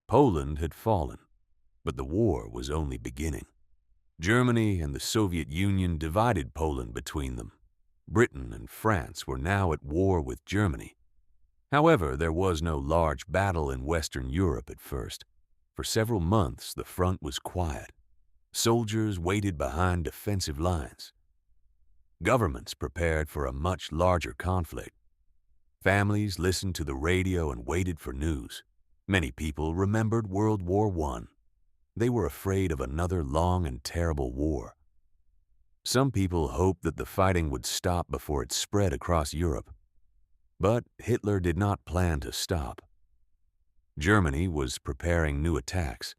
Poland had fallen, but the war was only beginning. Germany and the Soviet Union divided Poland between them. Britain and France were now at war with Germany. However, there was no large battle in Western Europe at first. For several months, the front was quiet. Soldiers waited behind defensive lines. Governments prepared for a much larger conflict. Families listened to the radio and waited for news. Many people remembered World War I. They were afraid of another long and terrible war. Some people hoped that the fighting would stop before it spread across Europe. But Hitler did not plan to stop. Germany was preparing new attacks.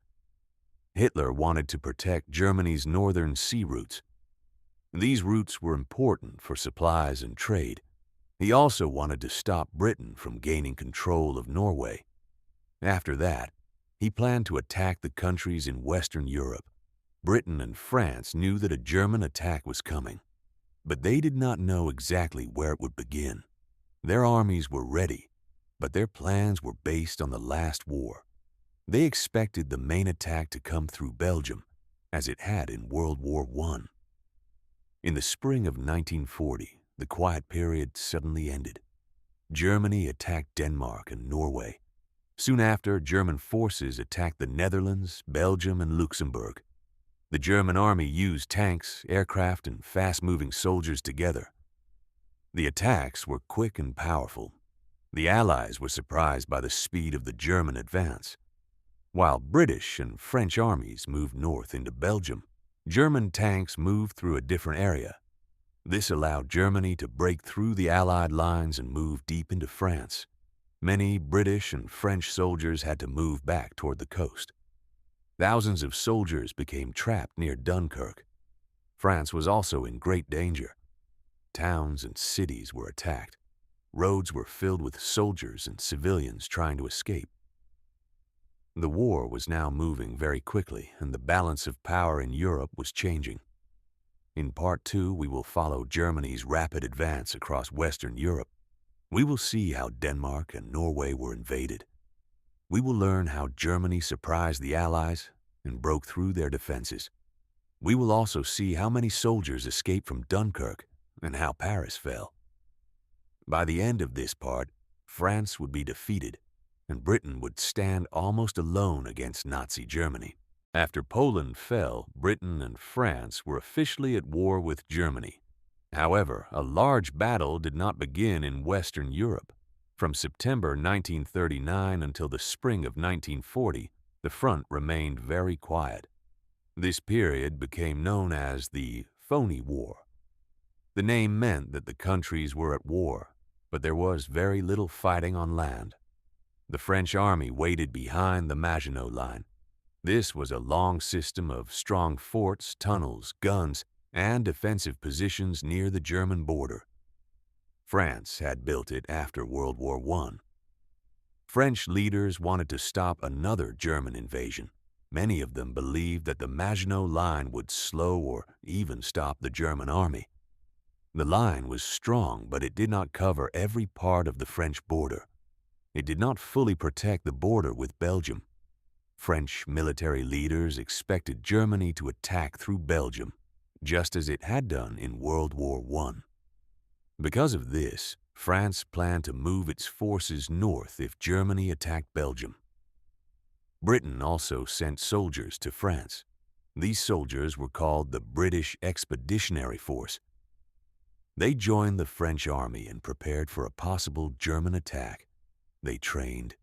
Hitler wanted to protect Germany's northern sea routes. These routes were important for supplies and trade. He also wanted to stop Britain from gaining control of Norway. After that, he planned to attack the countries in Western Europe. Britain and France knew that a German attack was coming, but they did not know exactly where it would begin. Their armies were ready, but their plans were based on the last war. They expected the main attack to come through Belgium, as it had in World War I. In the spring of 1940, the quiet period suddenly ended. Germany attacked Denmark and Norway. Soon after, German forces attacked the Netherlands, Belgium, and Luxembourg. The German army used tanks, aircraft, and fast-moving soldiers together. The attacks were quick and powerful. The Allies were surprised by the speed of the German advance. While British and French armies moved north into Belgium, German tanks moved through a different area. This allowed Germany to break through the Allied lines and move deep into France. Many British and French soldiers had to move back toward the coast. Thousands of soldiers became trapped near Dunkirk. France was also in great danger. Towns and cities were attacked. Roads were filled with soldiers and civilians trying to escape. The war was now moving very quickly, and the balance of power in Europe was changing. In Part 2, we will follow Germany's rapid advance across Western Europe. We will see how Denmark and Norway were invaded. We will learn how Germany surprised the Allies and broke through their defenses. We will also see how many soldiers escaped from Dunkirk and how Paris fell. By the end of this part, France would be defeated, and Britain would stand almost alone against Nazi Germany. After Poland fell, Britain and France were officially at war with Germany. However, a large battle did not begin in Western Europe. From September 1939 until the spring of 1940, the front remained very quiet. This period became known as the Phony War. The name meant that the countries were at war, but there was very little fighting on land. The French army waited behind the Maginot Line. This was a long system of strong forts, tunnels, guns, and defensive positions near the German border. France had built it after World War I. French leaders wanted to stop another German invasion. Many of them believed that the Maginot Line would slow or even stop the German army. The line was strong, but it did not cover every part of the French border. It did not fully protect the border with Belgium. French military leaders expected Germany to attack through Belgium, just as it had done in World War I. Because of this, France planned to move its forces north if Germany attacked Belgium. Britain also sent soldiers to France. These soldiers were called the British Expeditionary Force. They joined the French army and prepared for a possible German attack. They trained,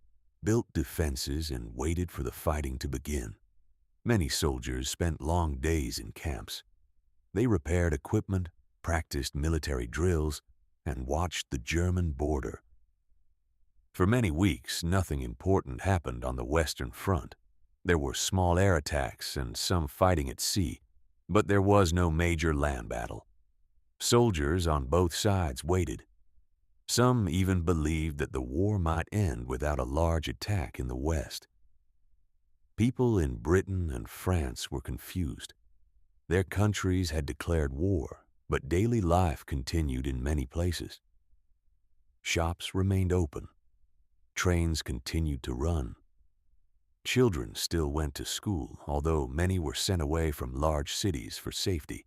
built defenses, and waited for the fighting to begin. Many soldiers spent long days in camps. They repaired equipment, practiced military drills, and watched the German border. For many weeks, nothing important happened on the Western Front. There were small air attacks and some fighting at sea, but there was no major land battle. Soldiers on both sides waited. Some even believed that the war might end without a large attack in the West. People in Britain and France were confused. Their countries had declared war, but daily life continued in many places. Shops remained open. Trains continued to run. Children still went to school, although many were sent away from large cities for safety.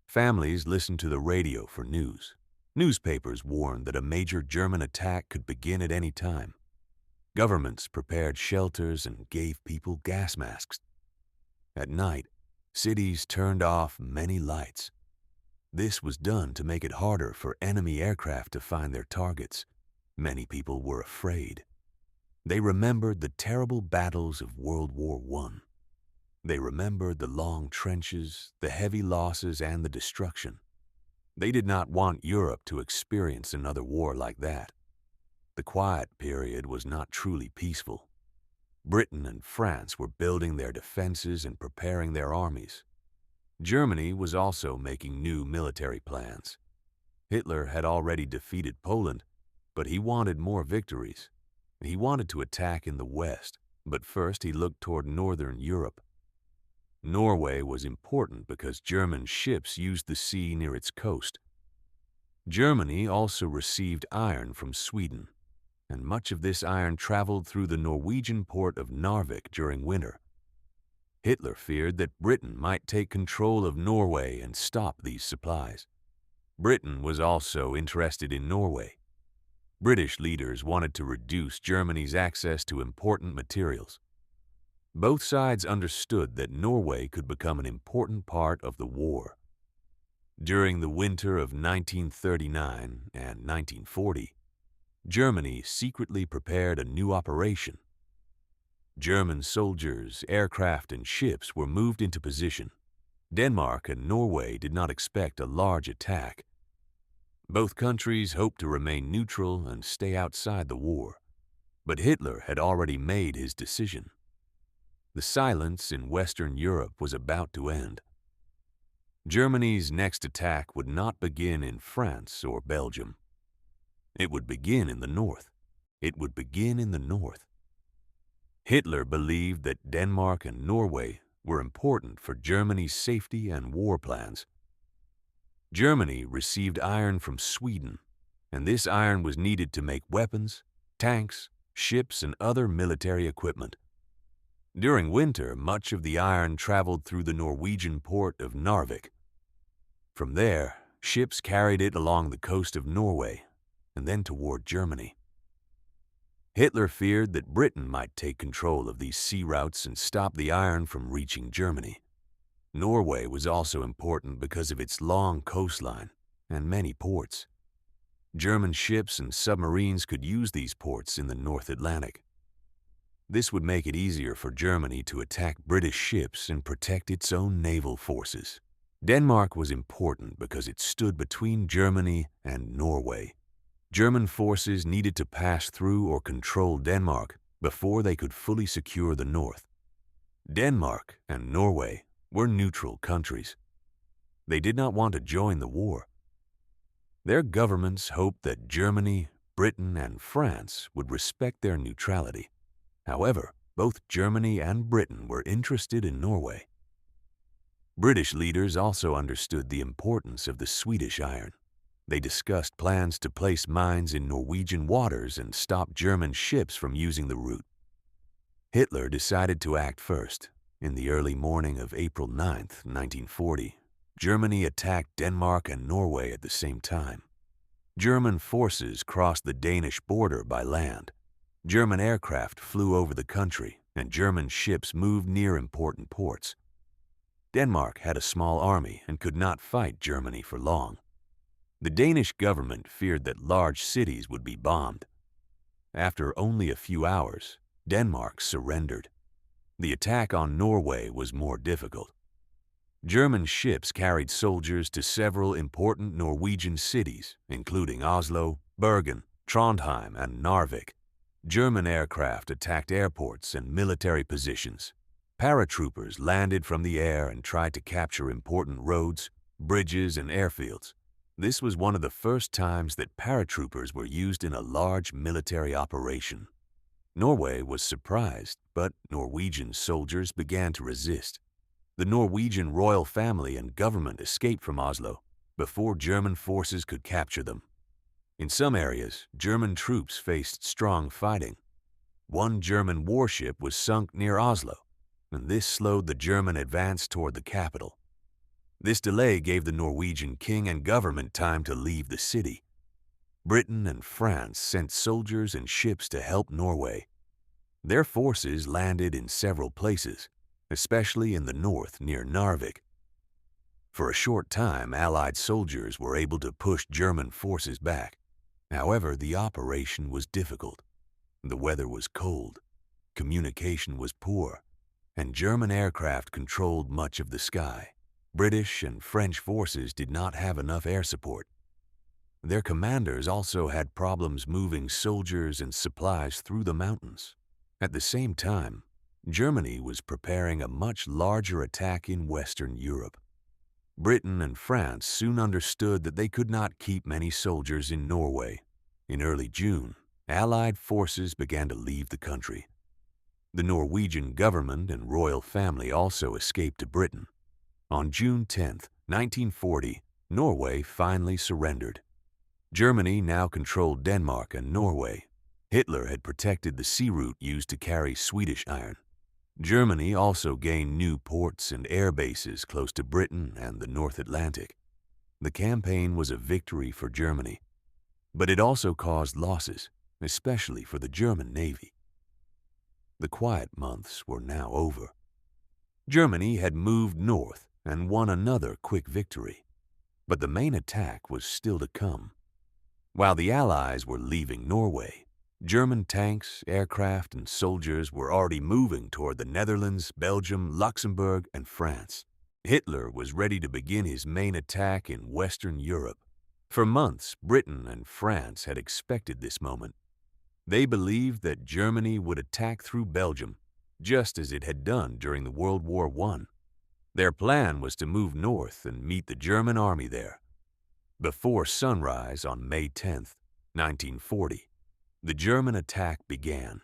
Families listened to the radio for news. Newspapers warned that a major German attack could begin at any time. Governments prepared shelters and gave people gas masks. At night, cities turned off many lights. This was done to make it harder for enemy aircraft to find their targets. Many people were afraid. They remembered the terrible battles of World War I. They remembered the long trenches, the heavy losses, and the destruction. They did not want Europe to experience another war like that. The quiet period was not truly peaceful. Britain and France were building their defenses and preparing their armies. Germany was also making new military plans. Hitler had already defeated Poland, but he wanted more victories. He wanted to attack in the west, but first he looked toward northern Europe. Norway was important because German ships used the sea near its coast. Germany also received iron from Sweden, and much of this iron traveled through the Norwegian port of Narvik during winter. Hitler feared that Britain might take control of Norway and stop these supplies. Britain was also interested in Norway. British leaders wanted to reduce Germany's access to important materials. Both sides understood that Norway could become an important part of the war. During the winter of 1939 and 1940, Germany secretly prepared a new operation. German soldiers, aircraft, and ships were moved into position. Denmark and Norway did not expect a large attack. Both countries hoped to remain neutral and stay outside the war. But Hitler had already made his decision. The silence in Western Europe was about to end. Germany's next attack would not begin in France or Belgium. It would begin in the north. It would begin in the north. Hitler believed that Denmark and Norway were important for Germany's safety and war plans. Germany received iron from Sweden, and this iron was needed to make weapons, tanks, ships, and other military equipment. During winter, much of the iron traveled through the Norwegian port of Narvik. From there, ships carried it along the coast of Norway and then toward Germany. Hitler feared that Britain might take control of these sea routes and stop the iron from reaching Germany. Norway was also important because of its long coastline and many ports. German ships and submarines could use these ports in the North Atlantic. This would make it easier for Germany to attack British ships and protect its own naval forces. Denmark was important because it stood between Germany and Norway. German forces needed to pass through or control Denmark before they could fully secure the north. Denmark and Norway were neutral countries. They did not want to join the war. Their governments hoped that Germany, Britain, and France would respect their neutrality. However, both Germany and Britain were interested in Norway. British leaders also understood the importance of the Swedish iron. They discussed plans to place mines in Norwegian waters and stop German ships from using the route. Hitler decided to act first. In the early morning of April 9, 1940, Germany attacked Denmark and Norway at the same time. German forces crossed the Danish border by land. German aircraft flew over the country, and German ships moved near important ports. Denmark had a small army and could not fight Germany for long. The Danish government feared that large cities would be bombed. After only a few hours, Denmark surrendered. The attack on Norway was more difficult. German ships carried soldiers to several important Norwegian cities, including Oslo, Bergen, Trondheim, and Narvik. German aircraft attacked airports and military positions. Paratroopers landed from the air and tried to capture important roads, bridges, and airfields. This was one of the first times that paratroopers were used in a large military operation. Norway was surprised, but Norwegian soldiers began to resist. The Norwegian royal family and government escaped from Oslo before German forces could capture them. In some areas, German troops faced strong fighting. One German warship was sunk near Oslo, and this slowed the German advance toward the capital. This delay gave the Norwegian king and government time to leave the city. Britain and France sent soldiers and ships to help Norway. Their forces landed in several places, especially in the north near Narvik. For a short time, Allied soldiers were able to push German forces back. However, the operation was difficult. The weather was cold, communication was poor, and German aircraft controlled much of the sky. British and French forces did not have enough air support. Their commanders also had problems moving soldiers and supplies through the mountains. At the same time, Germany was preparing a much larger attack in Western Europe. Britain and France soon understood that they could not keep many soldiers in Norway. In early June, Allied forces began to leave the country. The Norwegian government and royal family also escaped to Britain. On June 10, 1940, Norway finally surrendered. Germany now controlled Denmark and Norway. Hitler had protected the sea route used to carry Swedish iron. Germany also gained new ports and air bases close to Britain and the North Atlantic. The campaign was a victory for Germany, but it also caused losses, especially for the German Navy. The quiet months were now over. Germany had moved north and won another quick victory, but the main attack was still to come. While the Allies were leaving Norway, German tanks, aircraft, and soldiers were already moving toward the Netherlands, Belgium, Luxembourg, and France. Hitler was ready to begin his main attack in Western Europe. For months, Britain and France had expected this moment. They believed that Germany would attack through Belgium, just as it had done during the World War I. Their plan was to move north and meet the German army there. Before sunrise on May 10, 1940, the German attack began.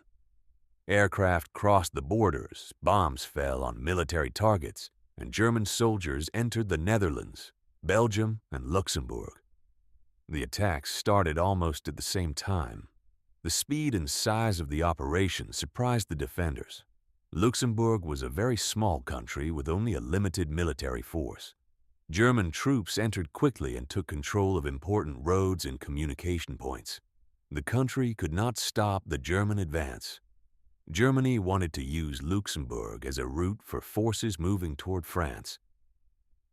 Aircraft crossed the borders, bombs fell on military targets, and German soldiers entered the Netherlands, Belgium, and Luxembourg. The attacks started almost at the same time. The speed and size of the operation surprised the defenders. Luxembourg was a very small country with only a limited military force. German troops entered quickly and took control of important roads and communication points. The country could not stop the German advance. Germany wanted to use Luxembourg as a route for forces moving toward France.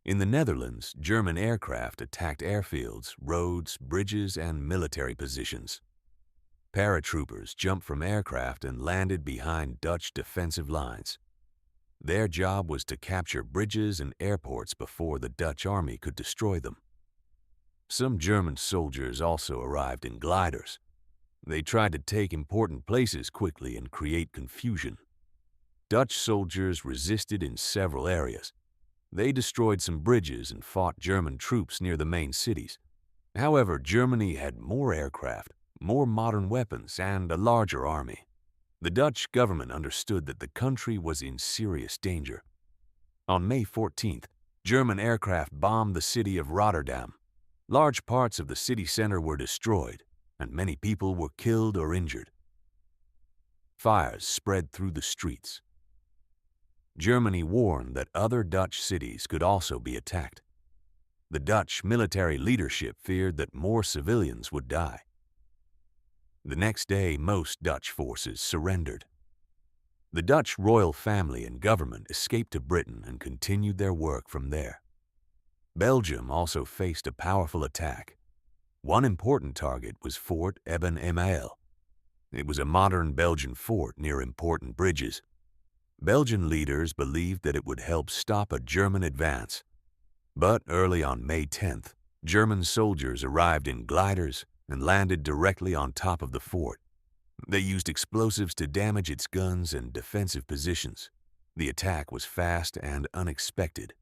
In the Netherlands, German aircraft attacked airfields, roads, bridges, and military positions. Paratroopers jumped from aircraft and landed behind Dutch defensive lines. Their job was to capture bridges and airports before the Dutch army could destroy them. Some German soldiers also arrived in gliders. They tried to take important places quickly and create confusion. Dutch soldiers resisted in several areas. They destroyed some bridges and fought German troops near the main cities. However, Germany had more aircraft, more modern weapons, and a larger army. The Dutch government understood that the country was in serious danger. On May 14th, German aircraft bombed the city of Rotterdam. Large parts of the city center were destroyed, and many people were killed or injured. Fires spread through the streets. Germany warned that other Dutch cities could also be attacked. The Dutch military leadership feared that more civilians would die. The next day, most Dutch forces surrendered. The Dutch royal family and government escaped to Britain and continued their work from there. Belgium also faced a powerful attack. One important target was Fort Eben Emael. It was a modern Belgian fort near important bridges. Belgian leaders believed that it would help stop a German advance. But early on May 10th, German soldiers arrived in gliders and landed directly on top of the fort. They used explosives to damage its guns and defensive positions. The attack was fast and unexpected.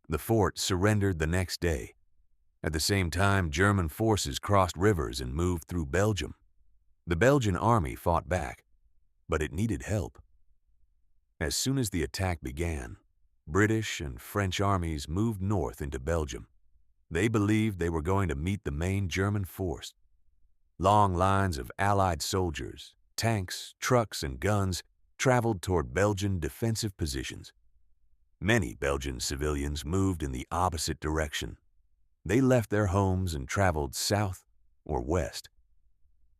The fort surrendered the next day. At the same time, German forces crossed rivers and moved through Belgium. The Belgian army fought back, but it needed help. As soon as the attack began, British and French armies moved north into Belgium. They believed they were going to meet the main German force. Long lines of Allied soldiers, tanks, trucks, and guns traveled toward Belgian defensive positions. Many Belgian civilians moved in the opposite direction. They left their homes and traveled south or west.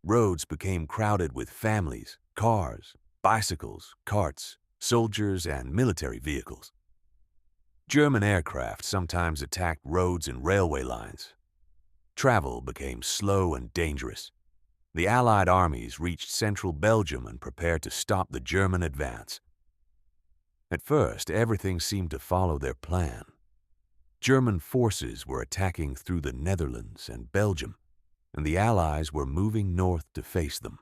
Roads became crowded with families, cars, bicycles, carts, soldiers, and military vehicles. German aircraft sometimes attacked roads and railway lines. Travel became slow and dangerous. The Allied armies reached central Belgium and prepared to stop the German advance. At first, everything seemed to follow their plan. German forces were attacking through the Netherlands and Belgium, and the Allies were moving north to face them.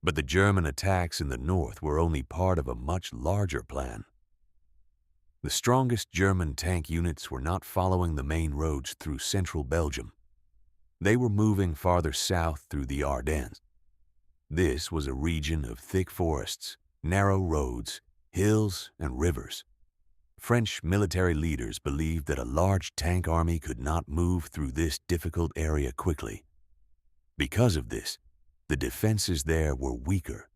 But the German attacks in the north were only part of a much larger plan. The strongest German tank units were not following the main roads through central Belgium. They were moving farther south through the Ardennes. This was a region of thick forests, narrow roads, hills, and rivers. French military leaders believed that a large tank army could not move through this difficult area quickly. Because of this, the defenses there were weaker.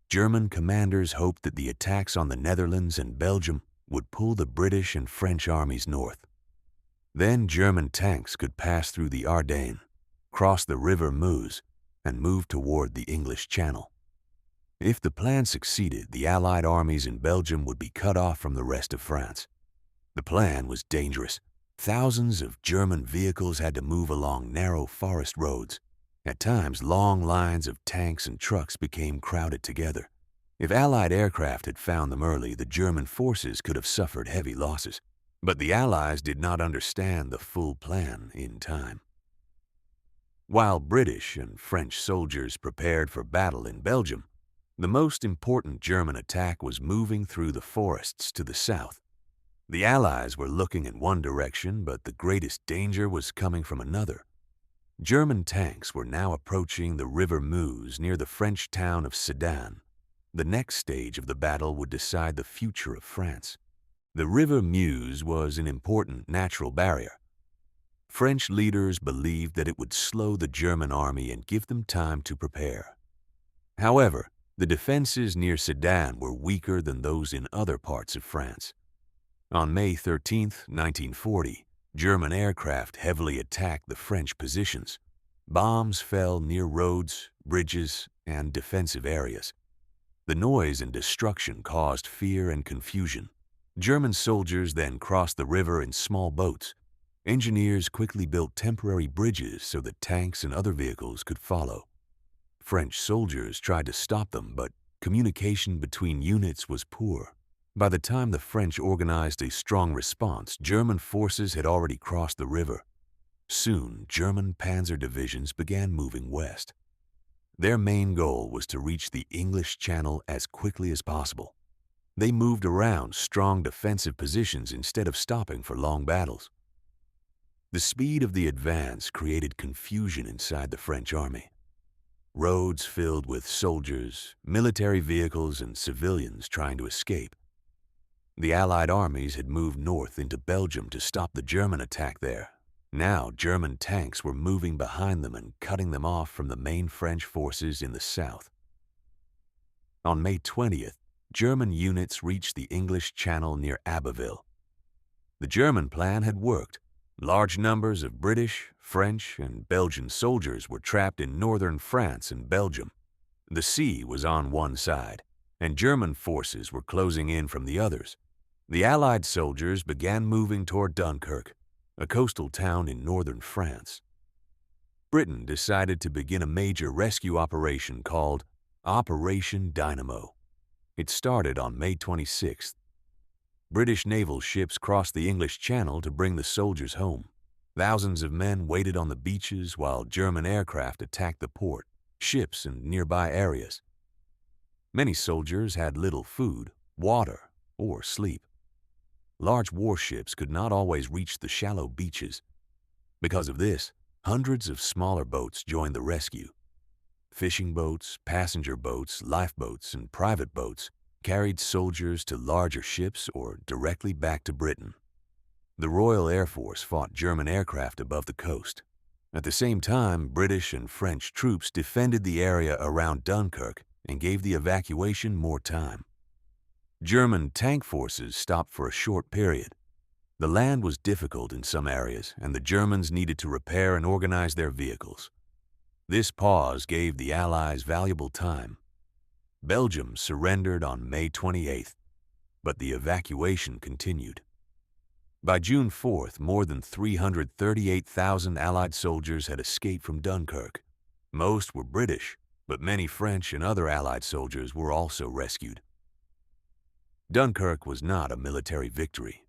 German commanders hoped that the attacks on the Netherlands and Belgium would pull the British and French armies north. Then German tanks could pass through the Ardennes, cross the River Meuse, and move toward the English Channel. If the plan succeeded, the Allied armies in Belgium would be cut off from the rest of France. The plan was dangerous. Thousands of German vehicles had to move along narrow forest roads. At times, long lines of tanks and trucks became crowded together. If Allied aircraft had found them early, the German forces could have suffered heavy losses. But the Allies did not understand the full plan in time. While British and French soldiers prepared for battle in Belgium, the most important German attack was moving through the forests to the south. The Allies were looking in one direction, but the greatest danger was coming from another. German tanks were now approaching the River Meuse near the French town of Sedan. The next stage of the battle would decide the future of France. The River Meuse was an important natural barrier. French leaders believed that it would slow the German army and give them time to prepare. However, the defenses near Sedan were weaker than those in other parts of France. On May 13, 1940, German aircraft heavily attacked the French positions. Bombs fell near roads, bridges, and defensive areas. The noise and destruction caused fear and confusion. German soldiers then crossed the river in small boats. Engineers quickly built temporary bridges so that tanks and other vehicles could follow. French soldiers tried to stop them, but communication between units was poor. By the time the French organized a strong response, German forces had already crossed the river. Soon, German panzer divisions began moving west. Their main goal was to reach the English Channel as quickly as possible. They moved around strong defensive positions instead of stopping for long battles. The speed of the advance created confusion inside the French army. Roads filled with soldiers, military vehicles, and civilians trying to escape. The Allied armies had moved north into Belgium to stop the German attack there. Now German tanks were moving behind them and cutting them off from the main French forces in the south. On May 20th, German units reached the English Channel near Abbeville. The German plan had worked. Large numbers of British, French, and Belgian soldiers were trapped in northern France and Belgium. The sea was on one side, and German forces were closing in from the others. The Allied soldiers began moving toward Dunkirk, a coastal town in northern France. Britain decided to begin a major rescue operation called Operation Dynamo. It started on May 26th. British naval ships crossed the English Channel to bring the soldiers home. Thousands of men waited on the beaches while German aircraft attacked the port, ships, and nearby areas. Many soldiers had little food, water, or sleep. Large warships could not always reach the shallow beaches. Because of this, hundreds of smaller boats joined the rescue. Fishing boats, passenger boats, lifeboats, and private boats carried soldiers to larger ships or directly back to Britain. The Royal Air Force fought German aircraft above the coast. At the same time, British and French troops defended the area around Dunkirk and gave the evacuation more time. German tank forces stopped for a short period. The land was difficult in some areas, and the Germans needed to repair and organize their vehicles. This pause gave the Allies valuable time. Belgium surrendered on May 28th, but the evacuation continued. By June 4th, more than 338,000 Allied soldiers had escaped from Dunkirk. Most were British, but many French and other Allied soldiers were also rescued. Dunkirk was not a military victory.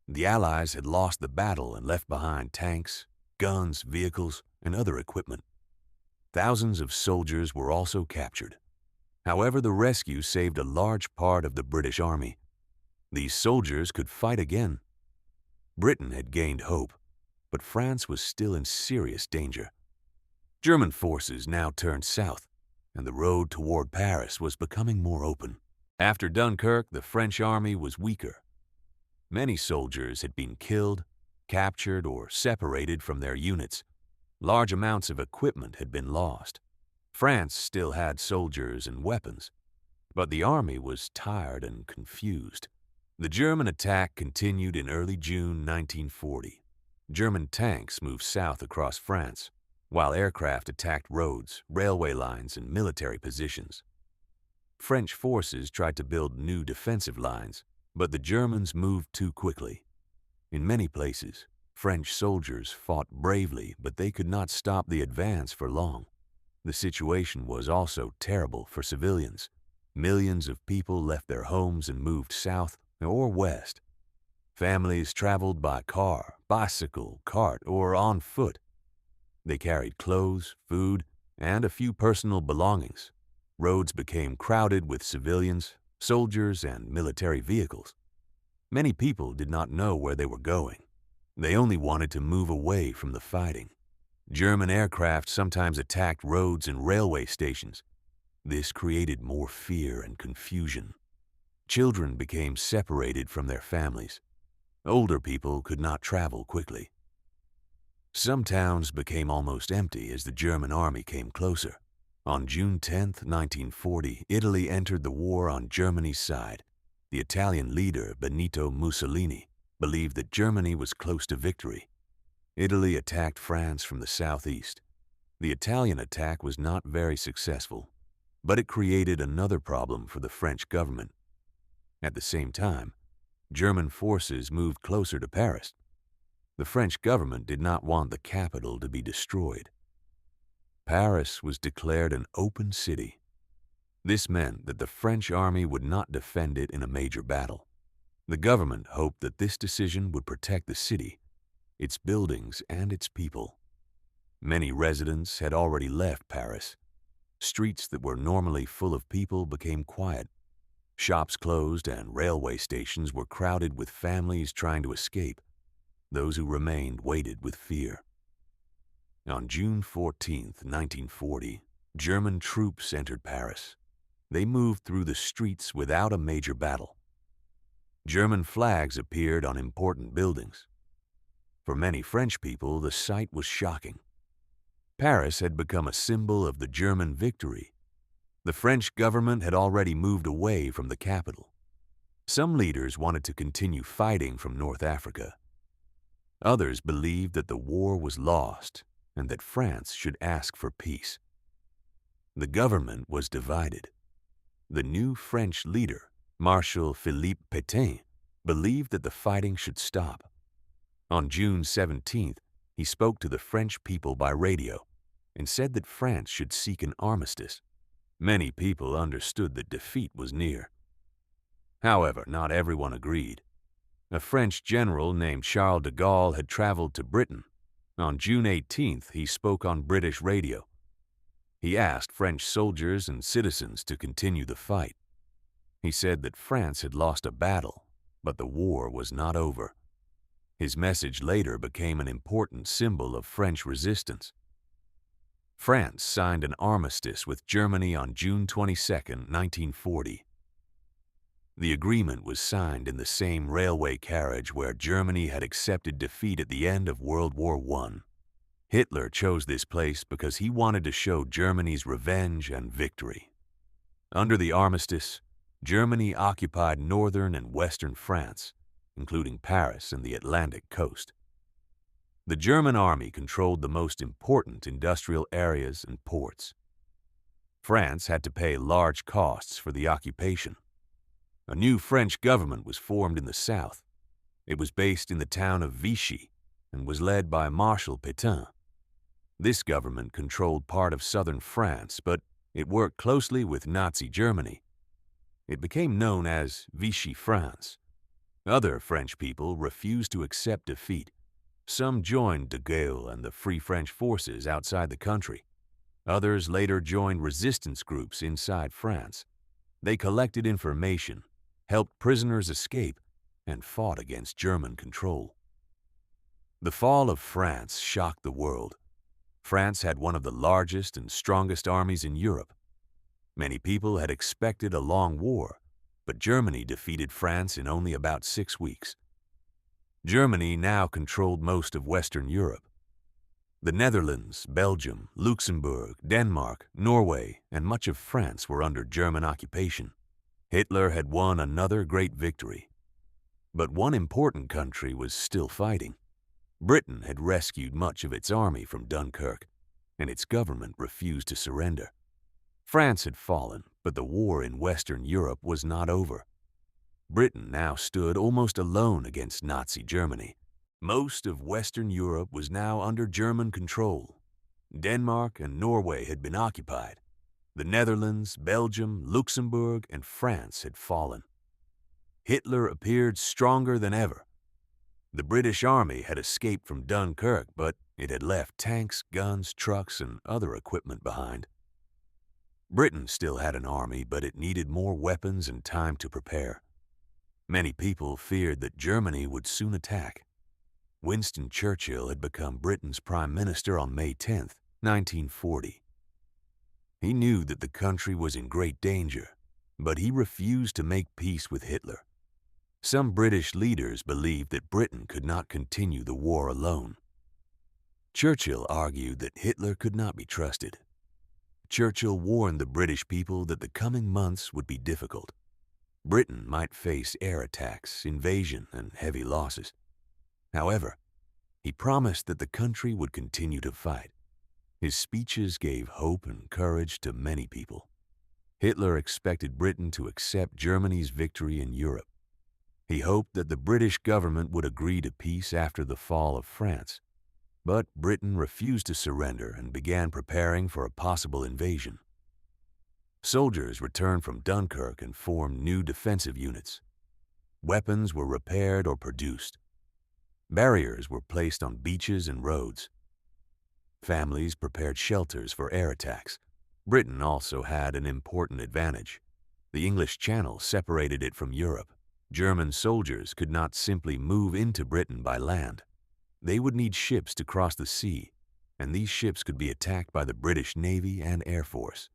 The Allies had lost the battle and left behind tanks, guns, vehicles, and other equipment. Thousands of soldiers were also captured. However, the rescue saved a large part of the British Army. These soldiers could fight again. Britain had gained hope, but France was still in serious danger. German forces now turned south, and the road toward Paris was becoming more open. After Dunkirk, the French army was weaker. Many soldiers had been killed, captured, or separated from their units. Large amounts of equipment had been lost. France still had soldiers and weapons, but the army was tired and confused. The German attack continued in early June 1940. German tanks moved south across France, while aircraft attacked roads, railway lines, and military positions. French forces tried to build new defensive lines, but the Germans moved too quickly. In many places, French soldiers fought bravely, but they could not stop the advance for long. The situation was also terrible for civilians. Millions of people left their homes and moved south or west. Families traveled by car, bicycle, cart, or on foot. They carried clothes, food, and a few personal belongings. Roads became crowded with civilians, soldiers, and military vehicles. Many people did not know where they were going. They only wanted to move away from the fighting. German aircraft sometimes attacked roads and railway stations. This created more fear and confusion. Children became separated from their families. Older people could not travel quickly. Some towns became almost empty as the German army came closer. On June 10, 1940, Italy entered the war on Germany's side. The Italian leader, Benito Mussolini, believed that Germany was close to victory. Italy attacked France from the southeast. The Italian attack was not very successful, but it created another problem for the French government. At the same time, German forces moved closer to Paris. The French government did not want the capital to be destroyed. Paris was declared an open city. This meant that the French army would not defend it in a major battle. The government hoped that this decision would protect the city, its buildings, and its people. Many residents had already left Paris. Streets that were normally full of people became quiet. Shops closed and railway stations were crowded with families trying to escape. Those who remained waited with fear. On June 14, 1940, German troops entered Paris. They moved through the streets without a major battle. German flags appeared on important buildings. For many French people, the sight was shocking. Paris had become a symbol of the German victory. The French government had already moved away from the capital. Some leaders wanted to continue fighting from North Africa. Others believed that the war was lost and that France should ask for peace. The government was divided. The new French leader, Marshal Philippe Pétain, believed that the fighting should stop. On June 17th, he spoke to the French people by radio and said that France should seek an armistice. Many people understood that defeat was near. However, not everyone agreed. A French general named Charles de Gaulle had traveled to Britain. On June 18th, he spoke on British radio. He asked French soldiers and citizens to continue the fight. He said that France had lost a battle, but the war was not over. His message later became an important symbol of French resistance. France signed an armistice with Germany on June 22, 1940. The agreement was signed in the same railway carriage where Germany had accepted defeat at the end of World War I. Hitler chose this place because he wanted to show Germany's revenge and victory. Under the armistice, Germany occupied northern and western France, including Paris and the Atlantic coast. The German army controlled the most important industrial areas and ports. France had to pay large costs for the occupation. A new French government was formed in the south. It was based in the town of Vichy and was led by Marshal Pétain. This government controlled part of southern France, but it worked closely with Nazi Germany. It became known as Vichy France. Other French people refused to accept defeat. Some joined de Gaulle and the Free French forces outside the country. Others later joined resistance groups inside France. They collected information, helped prisoners escape, and fought against German control. The fall of France shocked the world. France had one of the largest and strongest armies in Europe. Many people had expected a long war, but Germany defeated France in only about 6 weeks. Germany now controlled most of Western Europe. The Netherlands, Belgium, Luxembourg, Denmark, Norway, and much of France were under German occupation. Hitler had won another great victory. But one important country was still fighting. Britain had rescued much of its army from Dunkirk, and its government refused to surrender. France had fallen, but the war in Western Europe was not over. Britain now stood almost alone against Nazi Germany. Most of Western Europe was now under German control. Denmark and Norway had been occupied. The Netherlands, Belgium, Luxembourg, and France had fallen. Hitler appeared stronger than ever. The British army had escaped from Dunkirk, but it had left tanks, guns, trucks, and other equipment behind. Britain still had an army, but it needed more weapons and time to prepare. Many people feared that Germany would soon attack. Winston Churchill had become Britain's Prime Minister on May 10, 1940. He knew that the country was in great danger, but he refused to make peace with Hitler. Some British leaders believed that Britain could not continue the war alone. Churchill argued that Hitler could not be trusted. Churchill warned the British people that the coming months would be difficult. Britain might face air attacks, invasion, and heavy losses. However, he promised that the country would continue to fight. His speeches gave hope and courage to many people. Hitler expected Britain to accept Germany's victory in Europe. He hoped that the British government would agree to peace after the fall of France. But Britain refused to surrender and began preparing for a possible invasion. Soldiers returned from Dunkirk and formed new defensive units. Weapons were repaired or produced. Barriers were placed on beaches and roads. Families prepared shelters for air attacks. Britain also had an important advantage. The English Channel separated it from Europe. German soldiers could not simply move into Britain by land. They would need ships to cross the sea, and these ships could be attacked by the British Navy and Air Force.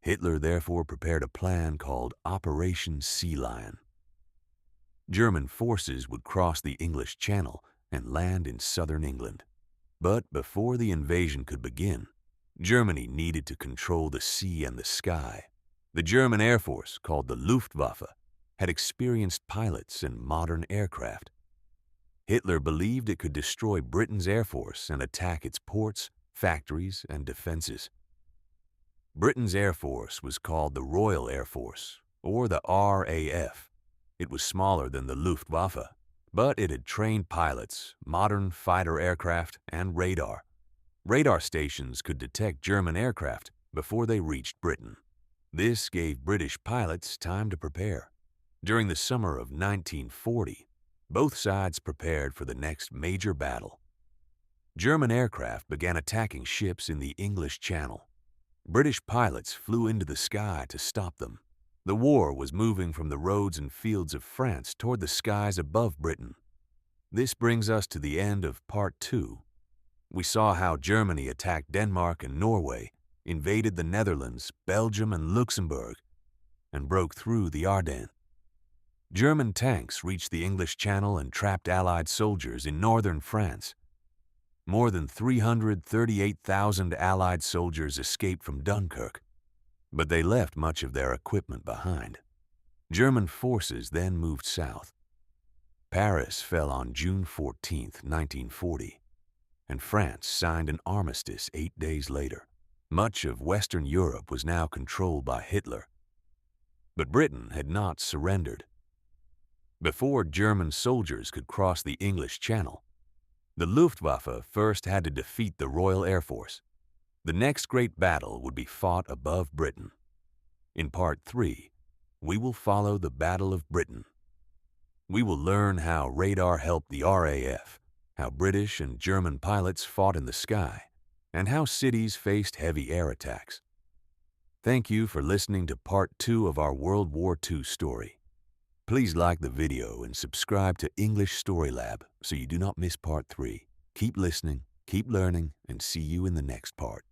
Hitler therefore prepared a plan called Operation Sea Lion. German forces would cross the English Channel and land in southern England. But before the invasion could begin, Germany needed to control the sea and the sky. The German Air Force, called the Luftwaffe, had experienced pilots and modern aircraft. Hitler believed it could destroy Britain's Air Force and attack its ports, factories, and defenses. Britain's Air Force was called the Royal Air Force, or the RAF. It was smaller than the Luftwaffe, but it had trained pilots, modern fighter aircraft, and radar. Radar stations could detect German aircraft before they reached Britain. This gave British pilots time to prepare. During the summer of 1940, both sides prepared for the next major battle. German aircraft began attacking ships in the English Channel. British pilots flew into the sky to stop them. The war was moving from the roads and fields of France toward the skies above Britain. This brings us to the end of Part 2. We saw how Germany attacked Denmark and Norway, invaded the Netherlands, Belgium, and Luxembourg, and broke through the Ardennes. German tanks reached the English Channel and trapped Allied soldiers in northern France. More than 338,000 Allied soldiers escaped from Dunkirk. But they left much of their equipment behind. German forces then moved south. Paris fell on June 14, 1940, and France signed an armistice 8 days later. Much of Western Europe was now controlled by Hitler. But Britain had not surrendered. Before German soldiers could cross the English Channel, the Luftwaffe first had to defeat the Royal Air Force. The next great battle would be fought above Britain. In Part 3, we will follow the Battle of Britain. We will learn how radar helped the RAF, how British and German pilots fought in the sky, and how cities faced heavy air attacks. Thank you for listening to Part 2 of our World War II story. Please like the video and subscribe to English Story Lab so you do not miss Part 3. Keep listening, keep learning, and see you in the next part.